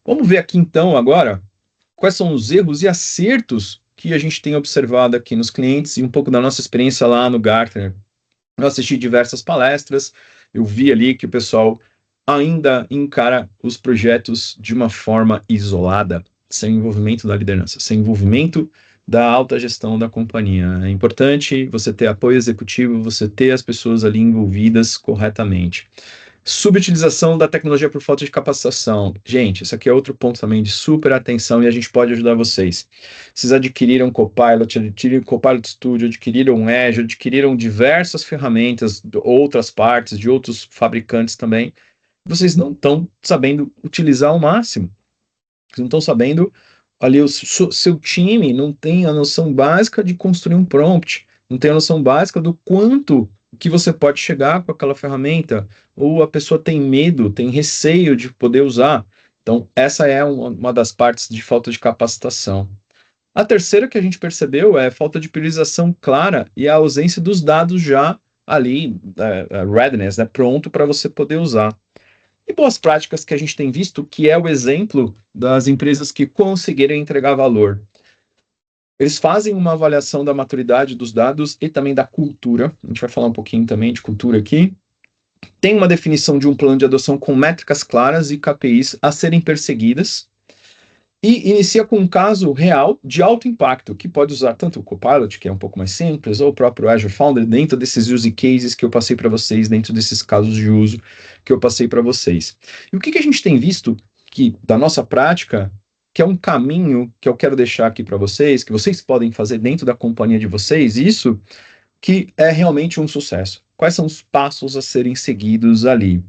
Vamos ver aqui então agora quais são os erros e acertos que a gente tem observado aqui nos clientes e um pouco da nossa experiência lá no Gartner. Eu assisti diversas palestras, eu vi ali que o pessoal ainda encara os projetos de uma forma isolada, sem envolvimento da liderança, sem envolvimento da alta gestão da companhia. É importante você ter apoio executivo, você ter as pessoas ali envolvidas corretamente. Subutilização da tecnologia por falta de capacitação. Gente, isso aqui é outro ponto também de super atenção e a gente pode ajudar vocês. Vocês adquiriram Copilot, adquiriram Copilot Studio, adquiriram Azure, adquiriram diversas ferramentas de outras partes, de outros fabricantes também. Vocês não estão sabendo utilizar ao máximo. Vocês não estão sabendo, ali o seu time não tem a noção básica de construir um prompt, não tem a noção básica do quanto que você pode chegar com aquela ferramenta, ou a pessoa tem medo, tem receio de poder usar. Então, essa é uma das partes de falta de capacitação. A terceira que a gente percebeu é falta de priorização clara e a ausência dos dados já ali, readiness, né, pronto para você poder usar. E boas práticas que a gente tem visto, que é o exemplo das empresas que conseguirem entregar valor. Eles fazem uma avaliação da maturidade dos dados e também da cultura. A gente vai falar um pouquinho também de cultura aqui. Tem uma definição de um plano de adoção com métricas claras e KPIs a serem perseguidas. E inicia com um caso real de alto impacto, que pode usar tanto o Copilot, que é um pouco mais simples, ou o próprio Azure Foundry, dentro desses use cases que eu passei para vocês, dentro desses casos de uso que eu passei para vocês. E o que a gente tem visto que, da nossa prática, que é um caminho que eu quero deixar aqui para vocês, que vocês podem fazer dentro da companhia de vocês, isso que é realmente um sucesso. Quais são os passos a serem seguidos ali?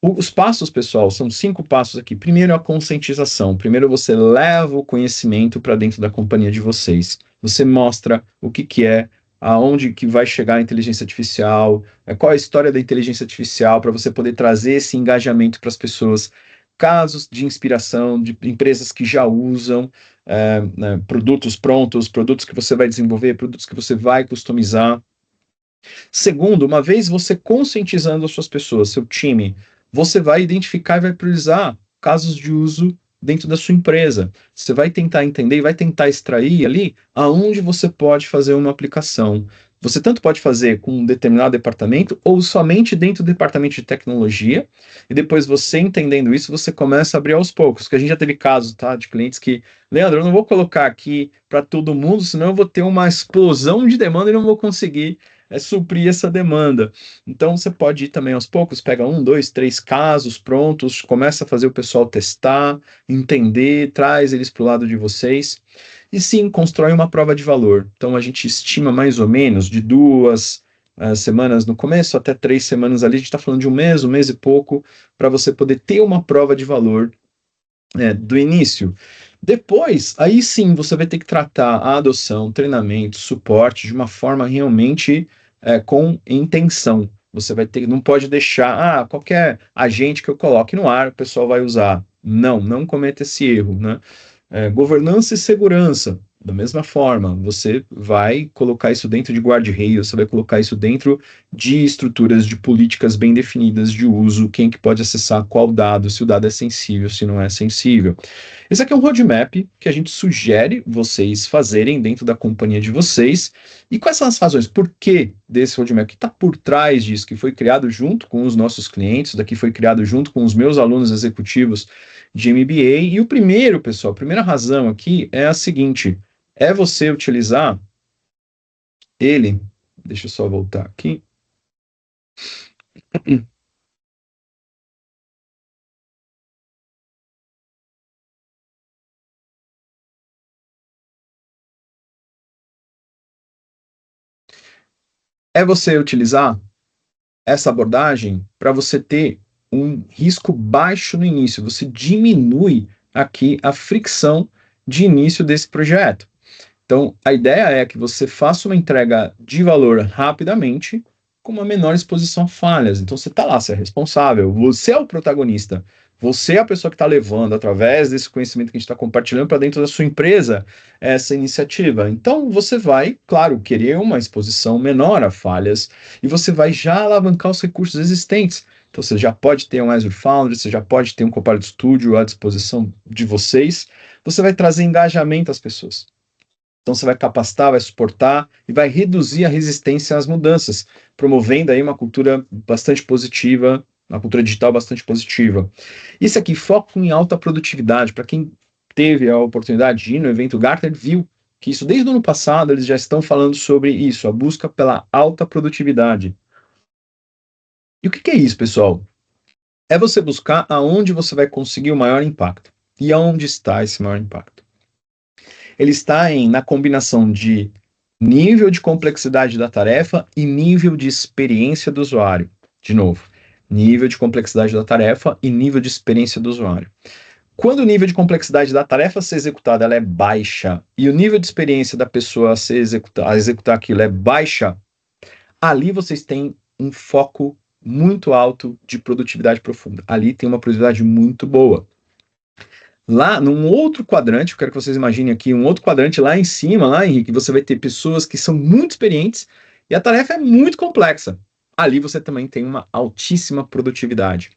Os passos, pessoal, são 5 passos aqui. Primeiro, a conscientização. Primeiro, você leva o conhecimento para dentro da companhia de vocês. Você mostra o que é, aonde que vai chegar a inteligência artificial, qual é a história da inteligência artificial, para você poder trazer esse engajamento para as pessoas. Casos de inspiração de empresas que já usam né, produtos prontos, produtos que você vai desenvolver, produtos que você vai customizar. Segundo, uma vez você conscientizando as suas pessoas, seu time, você vai identificar e vai priorizar casos de uso dentro da sua empresa. Você vai tentar entender e vai tentar extrair ali aonde você pode fazer uma aplicação. Você tanto pode fazer com um determinado departamento ou somente dentro do departamento de tecnologia, e depois você entendendo isso, você começa a abrir aos poucos, porque a gente já teve casos, tá, de clientes que, Leandro, eu não vou colocar aqui para todo mundo, senão eu vou ter uma explosão de demanda e não vou conseguir suprir essa demanda. Então você pode ir também aos poucos, pega 1, 2, 3 casos prontos, começa a fazer o pessoal testar, entender, traz eles para o lado de vocês. E sim, constrói uma prova de valor. Então a gente estima mais ou menos de 2 semanas no começo até 3 semanas ali, a gente está falando de um mês e pouco, para você poder ter uma prova de valor do início. Depois, aí sim, você vai ter que tratar a adoção, treinamento, suporte de uma forma realmente com intenção. Você vai ter, não pode deixar, qualquer agente que eu coloque no ar, o pessoal vai usar. Não cometa esse erro, né? Governança e segurança, da mesma forma, você vai colocar isso dentro de guardrails, você vai colocar isso dentro de estruturas de políticas bem definidas de uso, quem que pode acessar qual dado, se o dado é sensível, se não é sensível. Esse aqui é um roadmap que a gente sugere vocês fazerem dentro da companhia de vocês. E quais são as razões? Por que desse roadmap? Que está por trás disso, que foi criado junto com os nossos clientes, daqui foi criado junto com os meus alunos executivos de MBA. E o primeiro, pessoal, a primeira razão aqui é a seguinte, é você utilizar ele, deixa eu só voltar aqui. É você utilizar essa abordagem para você ter um risco baixo no início, você diminui aqui a fricção de início desse projeto. Então, a ideia é que você faça uma entrega de valor rapidamente, com uma menor exposição a falhas. Então, você está lá, você é responsável, você é o protagonista Você é a pessoa que está levando, através desse conhecimento que a gente está compartilhando para dentro da sua empresa, essa iniciativa. Então, você vai, claro, querer uma exposição menor a falhas e você vai já alavancar os recursos existentes. Então, você já pode ter um Azure Foundry, você já pode ter um Copilot Studio à disposição de vocês. Você vai trazer engajamento às pessoas. Então, você vai capacitar, vai suportar e vai reduzir a resistência às mudanças, promovendo aí uma cultura bastante positiva, uma cultura digital bastante positiva. Isso aqui, foco em alta produtividade. Para quem teve a oportunidade de ir no evento Gartner, viu que isso desde o ano passado eles já estão falando sobre isso, a busca pela alta produtividade. E o que é isso, pessoal? É você buscar aonde você vai conseguir o maior impacto. E aonde está esse maior impacto? Ele está na combinação de nível de complexidade da tarefa e nível de experiência do usuário. De novo, nível de complexidade da tarefa e nível de experiência do usuário. Quando o nível de complexidade da tarefa a ser executada ela é baixa e o nível de experiência da pessoa a executar aquilo é baixa, ali vocês têm um foco muito alto de produtividade profunda. Ali tem uma produtividade muito boa. Lá, num outro quadrante, eu quero que vocês imaginem aqui, um outro quadrante lá em cima, lá, Henrique, você vai ter pessoas que são muito experientes e a tarefa é muito complexa. Ali você também tem uma altíssima produtividade.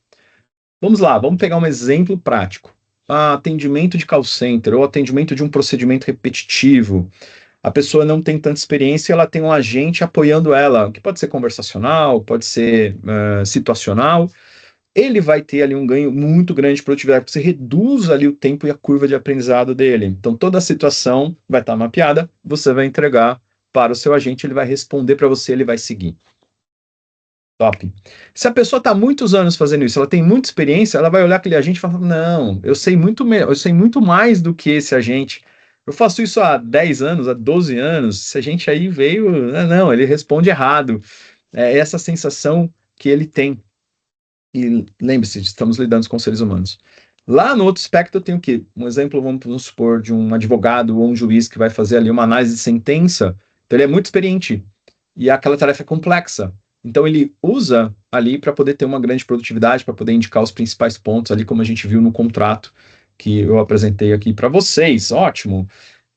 Vamos lá, vamos pegar um exemplo prático. Atendimento de call center ou atendimento de um procedimento repetitivo. A pessoa não tem tanta experiência, ela tem um agente apoiando ela, que pode ser conversacional, pode ser situacional. Ele vai ter ali um ganho muito grande de produtividade, porque você reduz ali o tempo e a curva de aprendizado dele. Então, toda a situação vai estar mapeada, você vai entregar para o seu agente, ele vai responder para você, ele vai seguir. Top. Se a pessoa está muitos anos fazendo isso, ela tem muita experiência, ela vai olhar aquele agente e falar, não, eu sei muito mais do que esse agente. Eu faço isso há 10 anos, há 12 anos, esse agente aí veio, não, ele responde errado. É essa sensação que ele tem. E lembre-se, estamos lidando com seres humanos. Lá no outro espectro eu tenho o quê? Um exemplo, vamos supor, de um advogado ou um juiz que vai fazer ali uma análise de sentença. Então ele é muito experiente e aquela tarefa é complexa. Então ele usa ali para poder ter uma grande produtividade, para poder indicar os principais pontos ali, como a gente viu no contrato que eu apresentei aqui para vocês. Ótimo!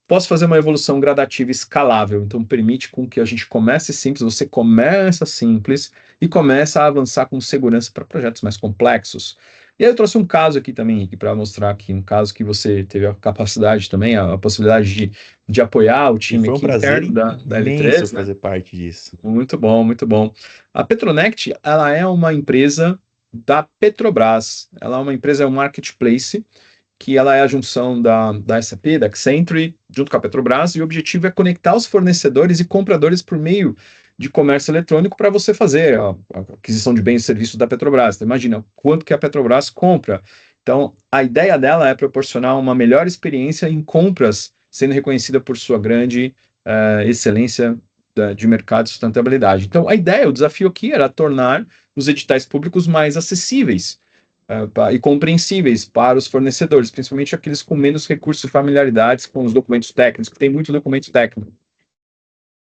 Posso fazer uma evolução gradativa e escalável, então permite com que a gente comece simples, você começa simples e começa a avançar com segurança para projetos mais complexos. E aí eu trouxe um caso aqui também, Henrique, para mostrar aqui, um caso que você teve a capacidade também, a possibilidade de apoiar o time aqui interno da L3, né? Fazer parte disso. Muito bom, muito bom. A Petronect, ela é uma empresa da Petrobras, ela é uma empresa, é um marketplace, que ela é a junção da SAP, da Accenture, junto com a Petrobras, e o objetivo é conectar os fornecedores e compradores por meio de comércio eletrônico para você fazer a aquisição de bens e serviços da Petrobras. Então, imagina quanto que a Petrobras compra. Então, a ideia dela é proporcionar uma melhor experiência em compras, sendo reconhecida por sua grande excelência de mercado e sustentabilidade. Então, a ideia, o desafio aqui era tornar os editais públicos mais acessíveis, e compreensíveis para os fornecedores, principalmente aqueles com menos recursos e familiaridades com os documentos técnicos, que tem muito documento técnico.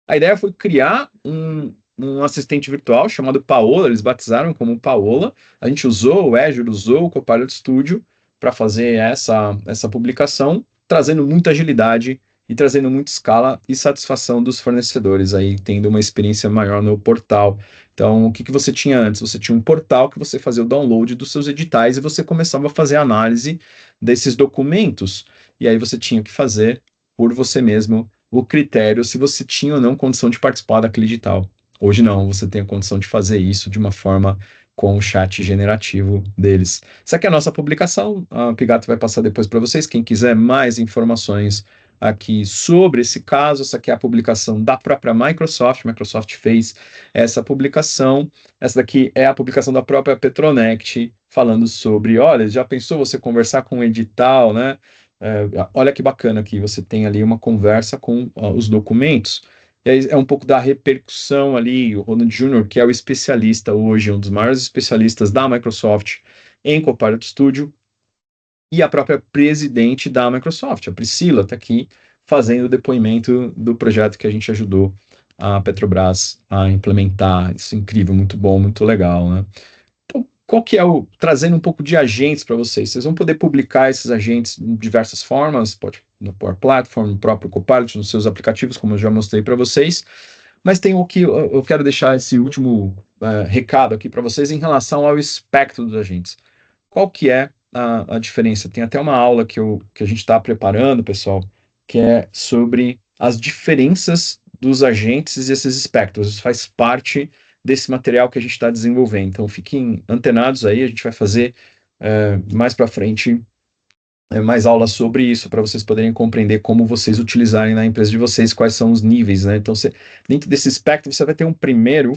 A ideia foi criar um assistente virtual chamado Paola, eles batizaram como Paola. A gente usou o Azure, usou o Copilot Studio para fazer essa publicação, trazendo muita agilidade e trazendo muita escala e satisfação dos fornecedores, aí tendo uma experiência maior no portal. Então, o que você tinha antes? Você tinha um portal que você fazia o download dos seus editais e você começava a fazer a análise desses documentos. E aí você tinha que fazer por você mesmo o critério se você tinha ou não condição de participar daquele edital. Hoje não, você tem a condição de fazer isso de uma forma com o chat generativo deles. Essa aqui é a nossa publicação, a Pigato vai passar depois para vocês. Quem quiser mais informações aqui sobre esse caso, essa aqui é a publicação da própria Microsoft. Microsoft fez essa publicação. Essa daqui é a publicação da própria Petronect, falando sobre, olha, já pensou você conversar com um edital, né? Olha que bacana aqui, você tem ali uma conversa com os documentos. E aí é um pouco da repercussão ali, o Ronald Jr., que é o especialista hoje, um dos maiores especialistas da Microsoft em Copilot Studio, e a própria presidente da Microsoft, a Priscila, está aqui fazendo o depoimento do projeto que a gente ajudou a Petrobras a implementar. Isso é incrível, muito bom, muito legal, né? Então, qual que é trazendo um pouco de agentes para vocês. Vocês vão poder publicar esses agentes de diversas formas, pode no Power Platform, no próprio Copilot, nos seus aplicativos, como eu já mostrei para vocês. Mas tem o que eu quero deixar esse último recado aqui para vocês em relação ao espectro dos agentes. Qual que é a diferença? Tem até uma aula que a gente está preparando, pessoal, que é sobre as diferenças dos agentes e esses espectros. Isso faz parte desse material que a gente está desenvolvendo. Então, fiquem antenados aí, a gente vai fazer mais para frente mais aulas sobre isso, para vocês poderem compreender como vocês utilizarem na empresa de vocês, quais são os níveis, né? Então, dentro desse espectro, você vai ter um primeiro,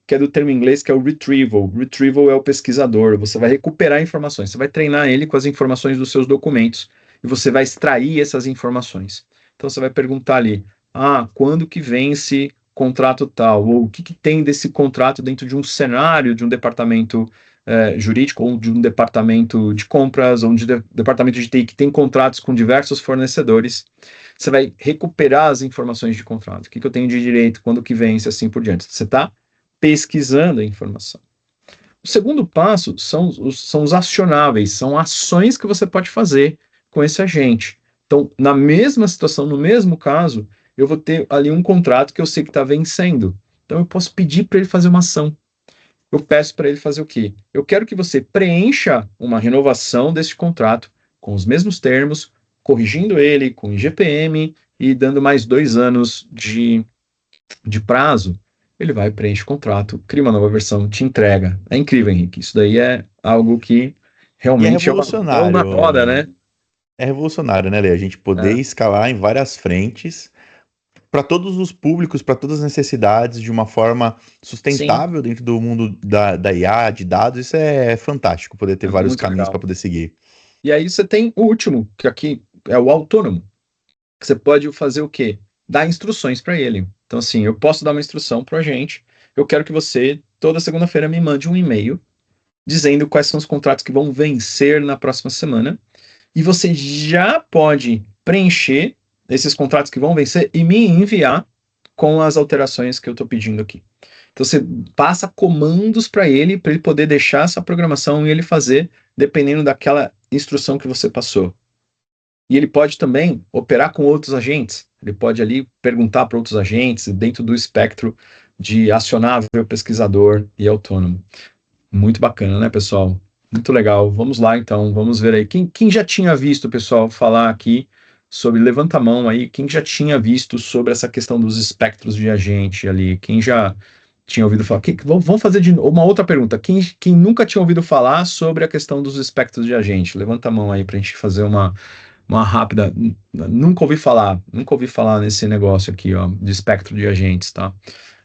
que é do termo em inglês, que é o retrieval. Retrieval é o pesquisador, você vai recuperar informações, você vai treinar ele com as informações dos seus documentos, e você vai extrair essas informações. Então, você vai perguntar ali, quando que vence contrato tal, ou o que tem desse contrato dentro de um cenário de um departamento jurídico, ou de um departamento de compras, ou de departamento de TI que tem contratos com diversos fornecedores. Você vai recuperar as informações de contrato, o que eu tenho de direito, quando que vence, assim por diante. Você está pesquisando a informação. O segundo passo são os acionáveis, são ações que você pode fazer com esse agente. Então, na mesma situação, no mesmo caso, eu vou ter ali um contrato que eu sei que está vencendo. Então, eu posso pedir para ele fazer uma ação. Eu peço para ele fazer o quê? Eu quero que você preencha uma renovação desse contrato com os mesmos termos, corrigindo ele com IGPM e dando mais 2 anos de prazo. Ele vai, preenche o contrato, cria uma nova versão, te entrega. É incrível, Henrique. Isso daí é algo que realmente é revolucionário. uma roda, né? É revolucionário, né, Lê? A gente poder escalar em várias frentes para todos os públicos, para todas as necessidades, de uma forma sustentável. Sim. Dentro do mundo da IA, de dados. Isso é fantástico, poder ter vários caminhos para poder seguir. E aí você tem o último, que aqui é o autônomo, que você pode fazer o quê? Dar instruções para ele. Então, assim, eu posso dar uma instrução para o agente, eu quero que você, toda segunda-feira, me mande um e-mail dizendo quais são os contratos que vão vencer na próxima semana, e você já pode preencher esses contratos que vão vencer e me enviar com as alterações que eu estou pedindo aqui. Então, você passa comandos para ele poder deixar essa programação e ele fazer, dependendo daquela instrução que você passou. E ele pode também operar com outros agentes. Ele pode ali perguntar para outros agentes dentro do espectro de acionável, pesquisador e autônomo. Muito bacana, né, pessoal? Muito legal. Vamos lá, então. Vamos ver aí. Quem já tinha visto, pessoal, falar aqui sobre... Levanta a mão aí. Quem já tinha visto sobre essa questão dos espectros de agente ali? Quem já tinha ouvido falar? Vamos fazer uma outra pergunta. Quem nunca tinha ouvido falar sobre a questão dos espectros de agente? Levanta a mão aí para a gente fazer uma rápida. Nunca ouvi falar nesse negócio aqui, ó, de espectro de agentes, tá?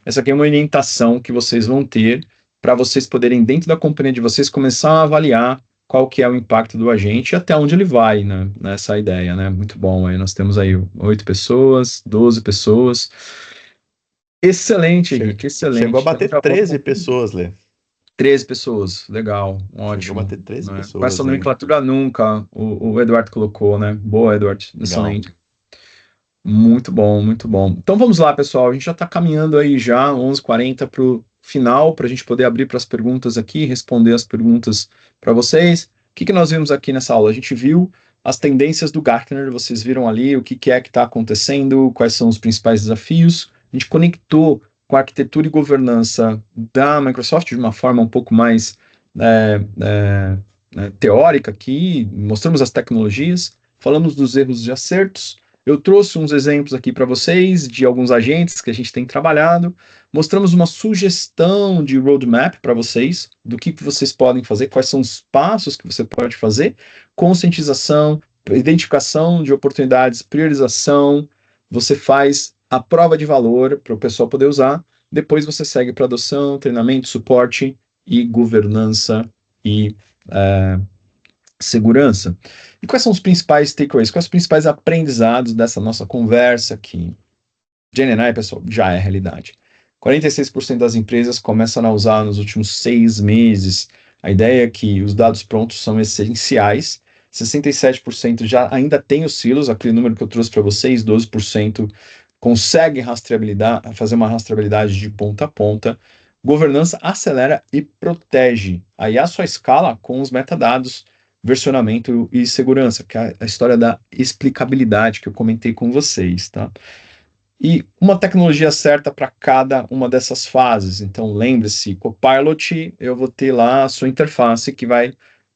Essa aqui é uma orientação que vocês vão ter para vocês poderem, dentro da companhia de vocês, começar a avaliar qual que é o impacto do agente e até onde ele vai, né, nessa ideia, né? Muito bom. Aí nós temos aí 8 pessoas, 12 pessoas. Excelente, Henrique, excelente. Chegou a bater 13 pessoas, Lê. 13 pessoas, legal, ótimo. Chegou a bater 13 pessoas. Com essa nomenclatura nunca, o Eduardo colocou, né? Boa, Eduardo, excelente. Legal. Muito bom, muito bom. Então vamos lá, pessoal, a gente já está caminhando aí já, 11h40 para o final, para a gente poder abrir para as perguntas aqui, responder as perguntas para vocês. O que nós vimos aqui nessa aula? A gente viu as tendências do Gartner, vocês viram ali o que é que está acontecendo, quais são os principais desafios. A gente conectou com a arquitetura e governança da Microsoft de uma forma um pouco mais teórica aqui, mostramos as tecnologias, falamos dos erros e acertos. Eu trouxe uns exemplos aqui para vocês de alguns agentes que a gente tem trabalhado, mostramos uma sugestão de roadmap para vocês, do que vocês podem fazer, quais são os passos que você pode fazer, conscientização, identificação de oportunidades, priorização, você faz a prova de valor para o pessoal poder usar, depois você segue para adoção, treinamento, suporte e governança e segurança. E quais são os principais takeaways, quais são os principais aprendizados dessa nossa conversa aqui? GenAI, pessoal, já é realidade. 46% das empresas começam a usar nos últimos 6 meses. A ideia é que os dados prontos são essenciais. 67% já ainda tem os silos, aquele número que eu trouxe para vocês, 12% consegue fazer uma rastreabilidade de ponta a ponta. governança acelera e protege. Aí a sua escala com os metadados, versionamento e segurança, que é a história da explicabilidade que eu comentei com vocês, tá? E uma tecnologia certa para cada uma dessas fases. Então, lembre-se, Copilot, eu vou ter lá a sua interface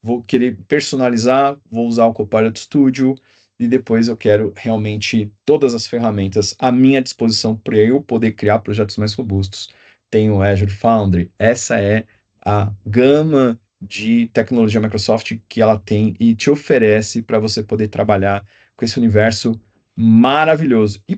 vou querer personalizar, vou usar o Copilot Studio, e depois eu quero realmente todas as ferramentas à minha disposição para eu poder criar projetos mais robustos. Tem o Azure Foundry. Essa é a gama de tecnologia Microsoft que ela tem e te oferece para você poder trabalhar com esse universo maravilhoso. E